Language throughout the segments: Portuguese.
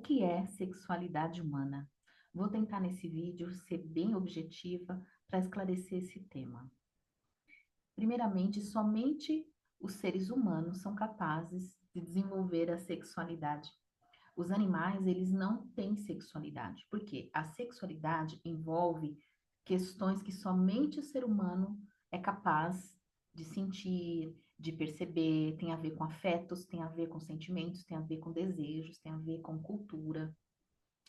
que é sexualidade humana? Vou tentar nesse vídeo ser bem objetiva para esclarecer esse tema. Primeiramente, somente os seres humanos são capazes de desenvolver a sexualidade. Os animais, eles não têm sexualidade, porque a sexualidade envolve questões que somente o ser humano é capaz de sentir, de perceber, tem a ver com afetos, tem a ver com sentimentos, tem a ver com desejos, tem a ver com cultura.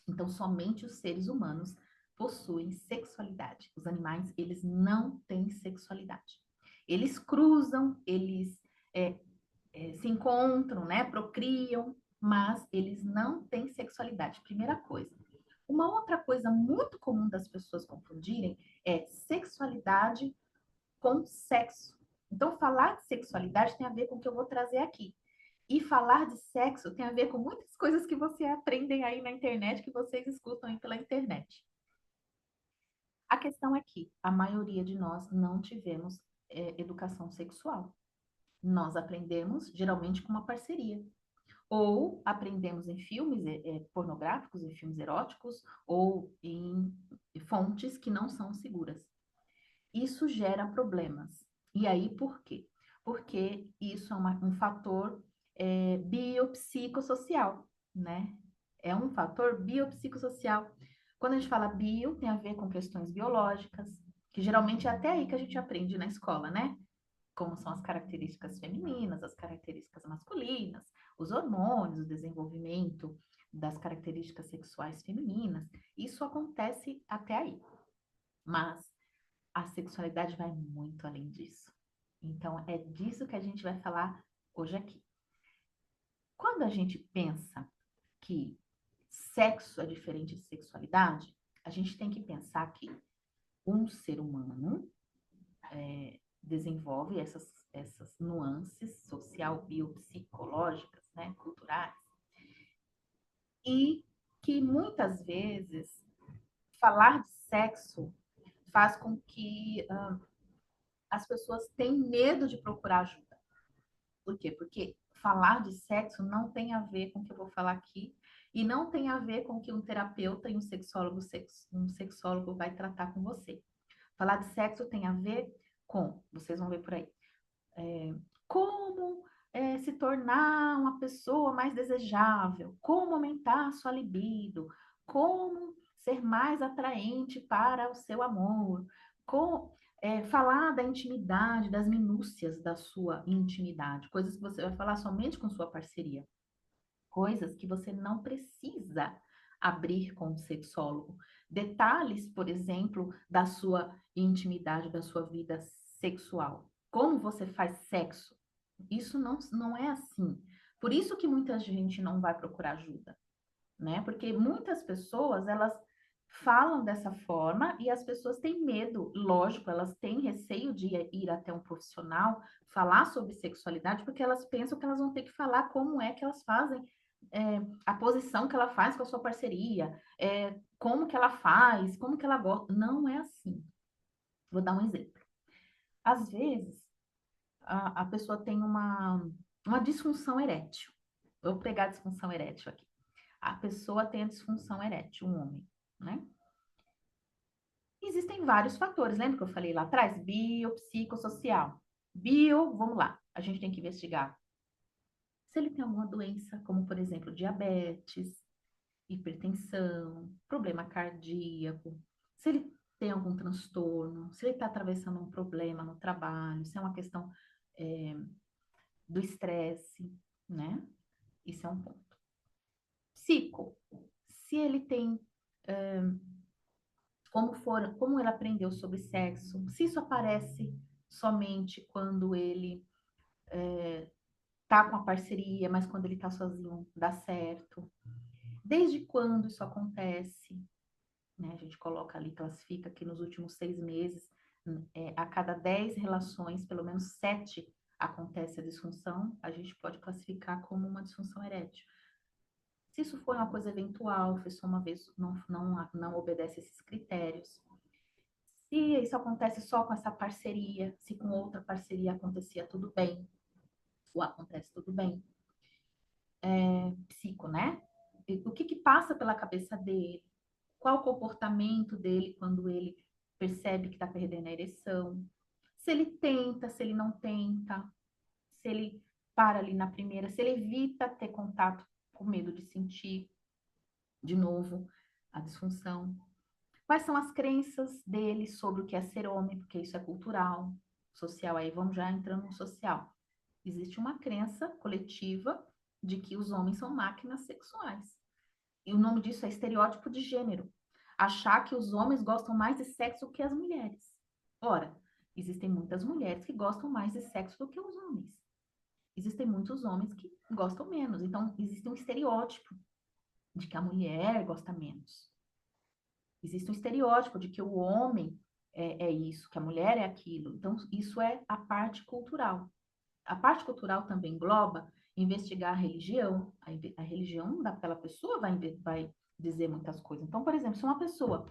Então, somente os seres humanos possuem sexualidade. Os animais, eles não têm sexualidade. Eles cruzam, eles se encontram, né, procriam, mas eles não têm sexualidade. Primeira coisa. Uma outra coisa muito comum das pessoas confundirem é sexualidade com sexo. Então, falar de sexualidade tem a ver com o que eu vou trazer aqui. E falar de sexo tem a ver com muitas coisas que vocês aprendem aí na internet, que vocês escutam aí pela internet. A questão é que a maioria de nós não tivemos educação sexual. Nós aprendemos geralmente com uma parceria. Ou aprendemos em filmes pornográficos, em filmes eróticos, ou em fontes que não são seguras. Isso gera problemas. E aí, por quê? Porque isso é um fator biopsicossocial, né? É um fator biopsicossocial. Quando a gente fala bio, tem a ver com questões biológicas, que geralmente é até aí que a gente aprende na escola, né? Como são as características femininas, as características masculinas, os hormônios, o desenvolvimento das características sexuais femininas. Isso acontece até aí. Mas a sexualidade vai muito além disso. Então, é disso que a gente vai falar hoje aqui. Quando a gente pensa que sexo é diferente de sexualidade, a gente tem que pensar que um ser humano desenvolve essas nuances social-biopsicológicas, né, culturais, e que muitas vezes falar de sexo faz com que as pessoas tenham medo de procurar ajuda. Por quê? Porque falar de sexo não tem a ver com o que eu vou falar aqui e não tem a ver com o que um terapeuta e um sexólogo vai tratar com você. Falar de sexo tem a ver com, vocês vão ver por aí, como se tornar uma pessoa mais desejável, como aumentar a sua libido, como ser mais atraente para o seu amor, falar da intimidade, das minúcias da sua intimidade, coisas que você vai falar somente com sua parceria, coisas que você não precisa abrir com o sexólogo. Detalhes, por exemplo, da sua intimidade, da sua vida sexual. Como você faz sexo? Isso não é assim. Por isso que muita gente não vai procurar ajuda, né? Porque muitas pessoas, elas falam dessa forma e as pessoas têm medo, lógico, elas têm receio de ir até um profissional falar sobre sexualidade, porque elas pensam que elas vão ter que falar como é que elas fazem, a posição que ela faz com a sua parceria, como que ela faz, como que ela gosta. Não é assim. Vou dar um exemplo. Às vezes, a pessoa tem uma disfunção erétil. Vou pegar a disfunção erétil aqui. A pessoa tem a disfunção erétil, um homem, né? Existem vários fatores, lembra que eu falei lá atrás? Biopsicossocial. Bio, vamos lá, a gente tem que investigar se ele tem alguma doença, como por exemplo, diabetes, hipertensão, problema cardíaco, se ele tem algum transtorno, se ele está atravessando um problema no trabalho, se é uma questão é, do estresse, né? Isso é um ponto. Psico, se ele tem como ele aprendeu sobre sexo, se isso aparece somente quando ele tá com a parceria, mas quando ele tá sozinho dá certo. Desde quando isso acontece? Né? A gente coloca ali, classifica que nos últimos 6 meses, a cada 10 relações, pelo menos 7 acontece a disfunção, a gente pode classificar como uma disfunção erétil. Se isso foi uma coisa eventual, foi só uma vez, não obedece esses critérios. Se isso acontece só com essa parceria, se com outra parceria acontecia tudo bem, ou acontece tudo bem. Psico, né? o que que passa pela cabeça dele, qual o comportamento dele quando ele percebe que está perdendo a ereção, se ele tenta, se ele não tenta, se ele para ali na primeira, se ele evita ter contato com medo de sentir de novo a disfunção. Quais são as crenças dele sobre o que é ser homem, porque isso é cultural, social, aí vamos já entrando no social. Existe uma crença coletiva de que os homens são máquinas sexuais. E o nome disso é estereótipo de gênero. Achar que os homens gostam mais de sexo que as mulheres. Ora, existem muitas mulheres que gostam mais de sexo do que os homens. Existem muitos homens que gostam menos. Então, existe um estereótipo de que a mulher gosta menos. Existe um estereótipo de que o homem é isso, que a mulher é aquilo. Então, isso é a parte cultural. A parte cultural também engloba investigar a religião. A religião daquela pessoa vai dizer muitas coisas. Então, por exemplo, se uma pessoa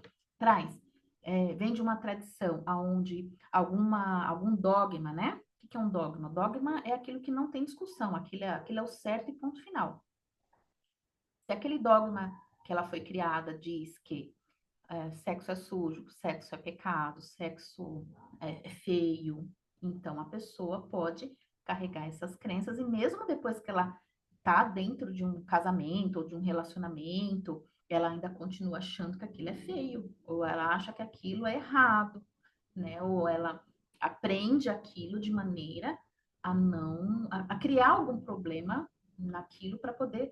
vem de uma tradição onde algum dogma, né? O que é um dogma? Dogma é aquilo que não tem discussão, aquilo é o certo e ponto final. Se aquele dogma que ela foi criada diz que sexo é sujo, sexo é pecado, sexo é feio, então a pessoa pode carregar essas crenças e mesmo depois que ela está dentro de um casamento ou de um relacionamento, ela ainda continua achando que aquilo é feio, ou ela acha que aquilo é errado, né? Ou ela aprende aquilo de maneira a não a criar algum problema naquilo para poder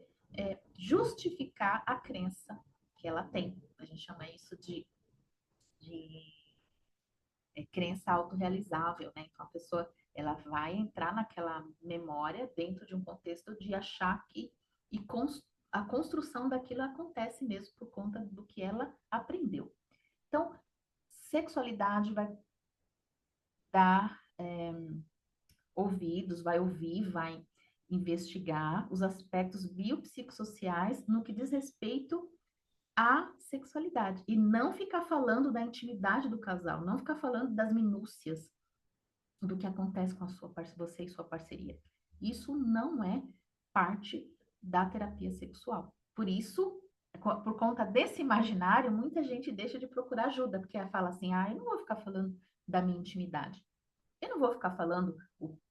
justificar a crença que ela tem. A gente chama isso de crença autorrealizável, né? Então a pessoa ela vai entrar naquela memória dentro de um contexto de achar que a construção daquilo acontece mesmo por conta do que ela aprendeu. Então, sexualidade vai dar ouvidos, vai ouvir, vai investigar os aspectos biopsicossociais no que diz respeito à sexualidade e não ficar falando da intimidade do casal, não ficar falando das minúcias do que acontece com a você e sua parceria. Isso não é parte da terapia sexual. Por isso, por conta desse imaginário, muita gente deixa de procurar ajuda, porque ela fala assim: eu não vou ficar falando da minha intimidade. Eu não vou ficar falando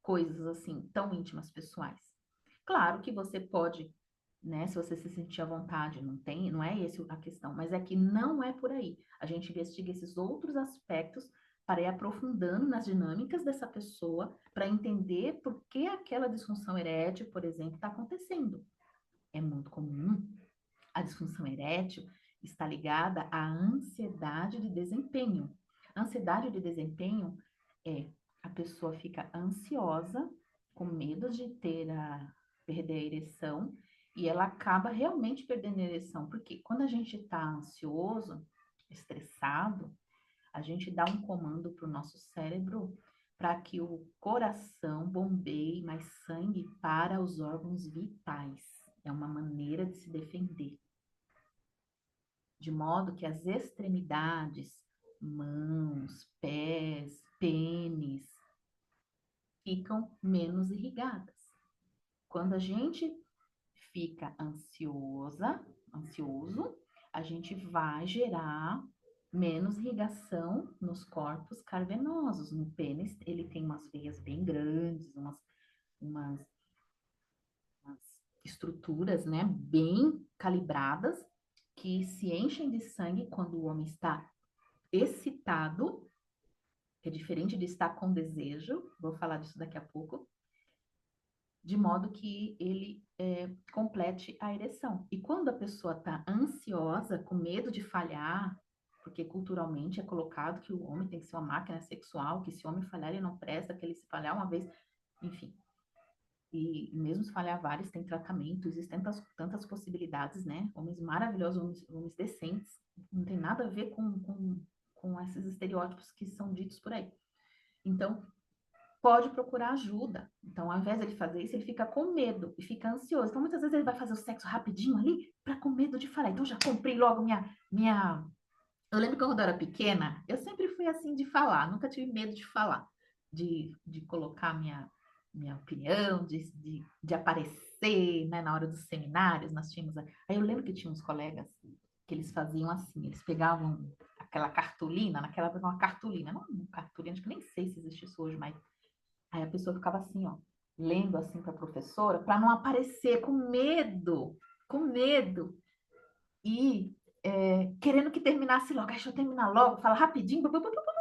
coisas assim tão íntimas, pessoais. Claro que você pode, né, se você se sentir à vontade, não é esse a questão, mas é que não é por aí. A gente investiga esses outros aspectos para ir aprofundando nas dinâmicas dessa pessoa, para entender por que aquela disfunção erétil, por exemplo, está acontecendo. É muito comum. A disfunção erétil está ligada à ansiedade de desempenho. A ansiedade de desempenho a pessoa fica ansiosa, com medo de perder a ereção, e ela acaba realmente perdendo a ereção, porque quando a gente está ansioso, estressado, a gente dá um comando para o nosso cérebro para que o coração bombeie mais sangue para os órgãos vitais. É uma maneira de se defender. De modo que as extremidades, mãos, pés, pênis, ficam menos irrigadas. Quando a gente fica ansioso, a gente vai gerar menos irrigação nos corpos cavernosos. No pênis, ele tem umas veias bem grandes, umas estruturas, né, bem calibradas, que se enchem de sangue quando o homem está excitado, que é diferente de estar com desejo, vou falar disso daqui a pouco, de modo que ele complete a ereção. E quando a pessoa está ansiosa, com medo de falhar, porque culturalmente é colocado que o homem tem que ser uma máquina sexual, que se o homem falhar, ele não presta, que ele se falhar uma vez, enfim. E mesmo se falhar vários, tem tratamento, existem tantas possibilidades, né? Homens maravilhosos, homens decentes, não tem nada a ver com esses estereótipos que são ditos por aí. Então, pode procurar ajuda. Então, ao invés de ele fazer isso, ele fica com medo e fica ansioso. Então, muitas vezes ele vai fazer o sexo rapidinho ali para com medo de falar. Então, já comprei logo minha... Eu lembro que quando eu era pequena, eu sempre fui assim de falar, nunca tive medo de falar, de colocar minha opinião, de aparecer você, né? Na hora dos seminários, nós tínhamos. Aí eu lembro que tinha uns colegas que eles faziam assim, eles pegavam aquela cartolina, naquela época uma cartolina, não uma cartolina, acho que nem sei se existe isso hoje, mas aí a pessoa ficava assim, ó, lendo assim para a professora, para não aparecer com medo, e querendo que terminasse logo. Deixa eu terminar logo, fala rapidinho,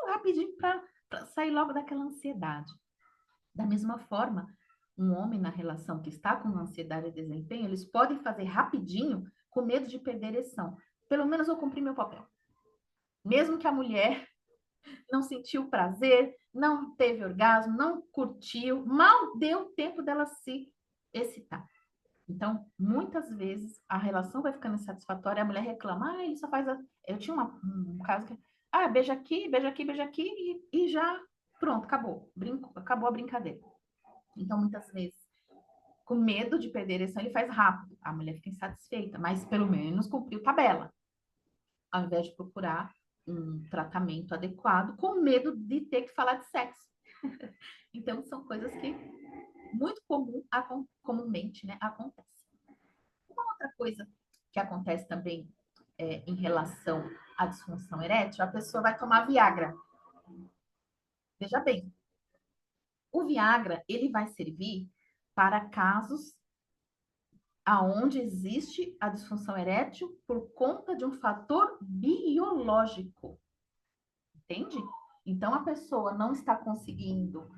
rapidinho para sair logo daquela ansiedade. Da mesma forma, um homem na relação que está com ansiedade e desempenho, eles podem fazer rapidinho com medo de perder a ereção. Pelo menos eu cumpri meu papel. Mesmo que a mulher não sentiu prazer, não teve orgasmo, não curtiu, mal deu tempo dela se excitar. Então, muitas vezes, a relação vai ficando insatisfatória, a mulher reclama, ele só faz... Eu tinha um caso que, beija aqui, beija aqui, beija aqui, e já, pronto, acabou. Acabou a brincadeira. Então, muitas vezes, com medo de perder a ereção, ele faz rápido. A mulher fica insatisfeita, mas pelo menos cumpriu tabela. Ao invés de procurar um tratamento adequado, com medo de ter que falar de sexo. Então, são coisas que muito comumente, né, acontecem. Uma outra coisa que acontece também em relação à disfunção erétil, a pessoa vai tomar Viagra. Veja bem, o Viagra, ele vai servir para casos aonde existe a disfunção erétil por conta de um fator biológico, entende? Então, a pessoa não está conseguindo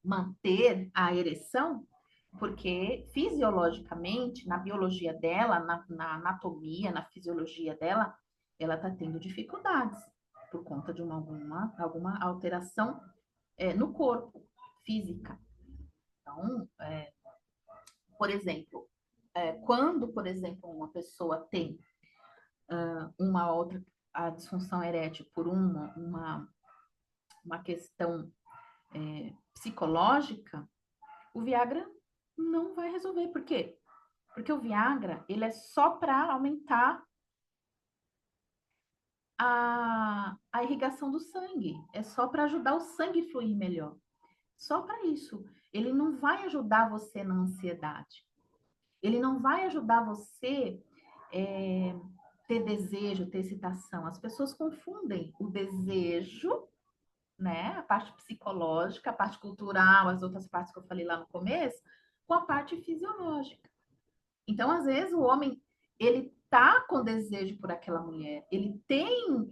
manter a ereção porque fisiologicamente, na biologia dela, na anatomia, na fisiologia dela, ela está tendo dificuldades por conta de alguma alteração no corpo, física. Então, por exemplo, quando, por exemplo, uma pessoa tem uma outra a disfunção erétil por uma questão psicológica, o Viagra não vai resolver. Por quê? Porque o Viagra, ele é só para aumentar a irrigação do sangue. É só para ajudar o sangue a fluir melhor. Só para isso. Ele não vai ajudar você na ansiedade. Ele não vai ajudar você ter desejo, ter excitação. As pessoas confundem o desejo, né? A parte psicológica, a parte cultural, as outras partes que eu falei lá no começo, com a parte fisiológica. Então, às vezes, o homem, ele tá com desejo por aquela mulher, ele tem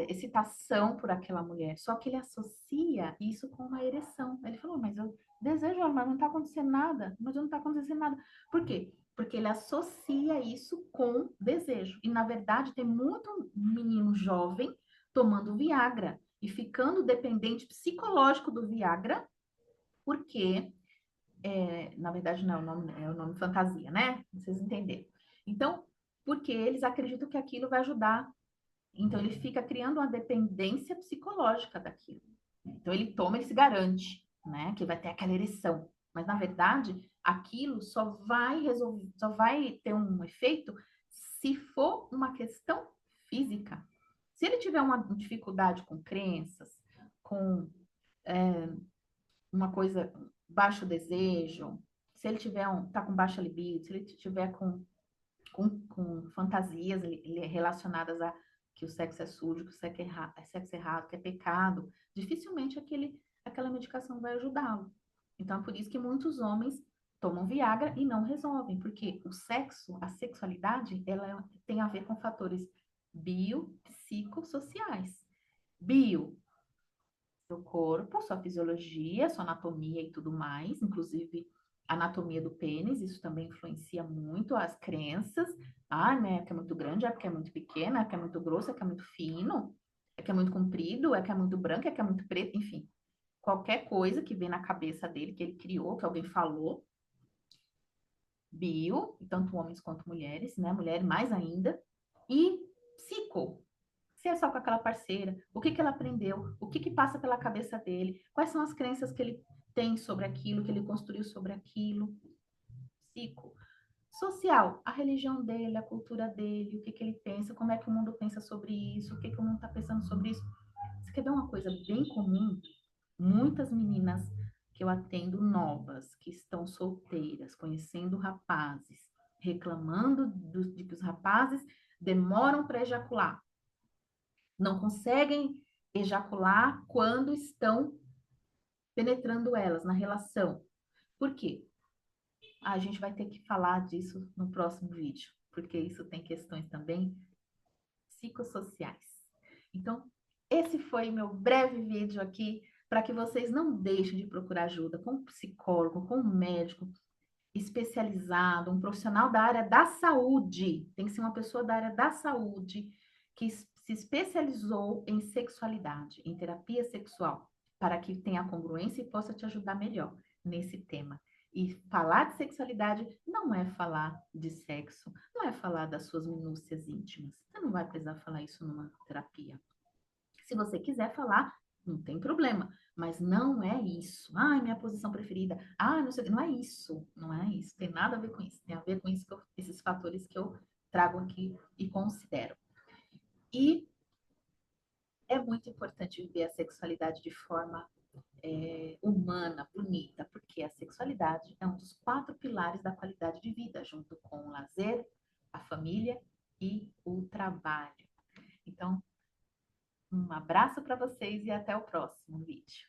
excitação por aquela mulher, só que ele associa isso com uma ereção. Ele falou, mas eu desejo ela, mas não tá acontecendo nada, mas não tá acontecendo nada. Por quê? Porque ele associa isso com desejo. E, na verdade, tem muito menino jovem tomando Viagra e ficando dependente psicológico do Viagra, porque na verdade, não, é o nome fantasia, né? Vocês entenderam. Então, porque eles acreditam que aquilo vai ajudar. Então, ele fica criando uma dependência psicológica daquilo. Então, ele toma, ele se garante, né? Que vai ter aquela ereção. Mas, na verdade, aquilo só vai resolver, só vai ter um efeito se for uma questão física. Se ele tiver uma dificuldade com crenças, com uma coisa, baixo desejo, se ele tiver tá com baixa libido, se ele tiver com fantasias relacionadas a que o sexo é sujo, que o sexo é errado, que é pecado, dificilmente aquela medicação vai ajudá-lo. Então, é por isso que muitos homens tomam Viagra e não resolvem, porque o sexo, a sexualidade, ela tem a ver com fatores biopsicossociais. Bio, seu corpo, sua fisiologia, sua anatomia e tudo mais, inclusive a anatomia do pênis, isso também influencia muito as crenças. Né, que é muito grande, é que é muito pequena, é que é muito grosso, é que é muito fino, é que é muito comprido, é que é muito branco, é que é muito preto, enfim. Qualquer coisa que vem na cabeça dele, que ele criou, que alguém falou, bio, tanto homens quanto mulheres, né, mulheres mais ainda, e psico, se é só com aquela parceira, o que ela aprendeu, o que passa pela cabeça dele, quais são as crenças que ele tem sobre aquilo, que ele construiu sobre aquilo. Psico. Social, a religião dele, a cultura dele, o que ele pensa, como é que o mundo pensa sobre isso, o que o mundo está pensando sobre isso. Você quer ver uma coisa bem comum? Muitas meninas que eu atendo novas, que estão solteiras, conhecendo rapazes, reclamando de que os rapazes demoram para ejacular, não conseguem ejacular quando estão penetrando elas na relação. Por quê? A gente vai ter que falar disso no próximo vídeo, porque isso tem questões também psicossociais. Então, esse foi meu breve vídeo aqui para que vocês não deixem de procurar ajuda com um psicólogo, com um médico especializado, um profissional da área da saúde. Tem que ser uma pessoa da área da saúde que se especializou em sexualidade, em terapia sexual, para que tenha congruência e possa te ajudar melhor nesse tema. E falar de sexualidade não é falar de sexo, não é falar das suas minúcias íntimas. Você não vai precisar falar isso numa terapia. Se você quiser falar, não tem problema, mas não é isso. Ai, minha posição preferida. Ah, não sei, não é isso, não é isso. Tem nada a ver com isso. Tem a ver com isso esses fatores que eu trago aqui e considero. E é muito importante viver a sexualidade de forma humana, bonita, porque a sexualidade é um dos 4 pilares da qualidade de vida, junto com o lazer, a família e o trabalho. Então, um abraço para vocês e até o próximo vídeo.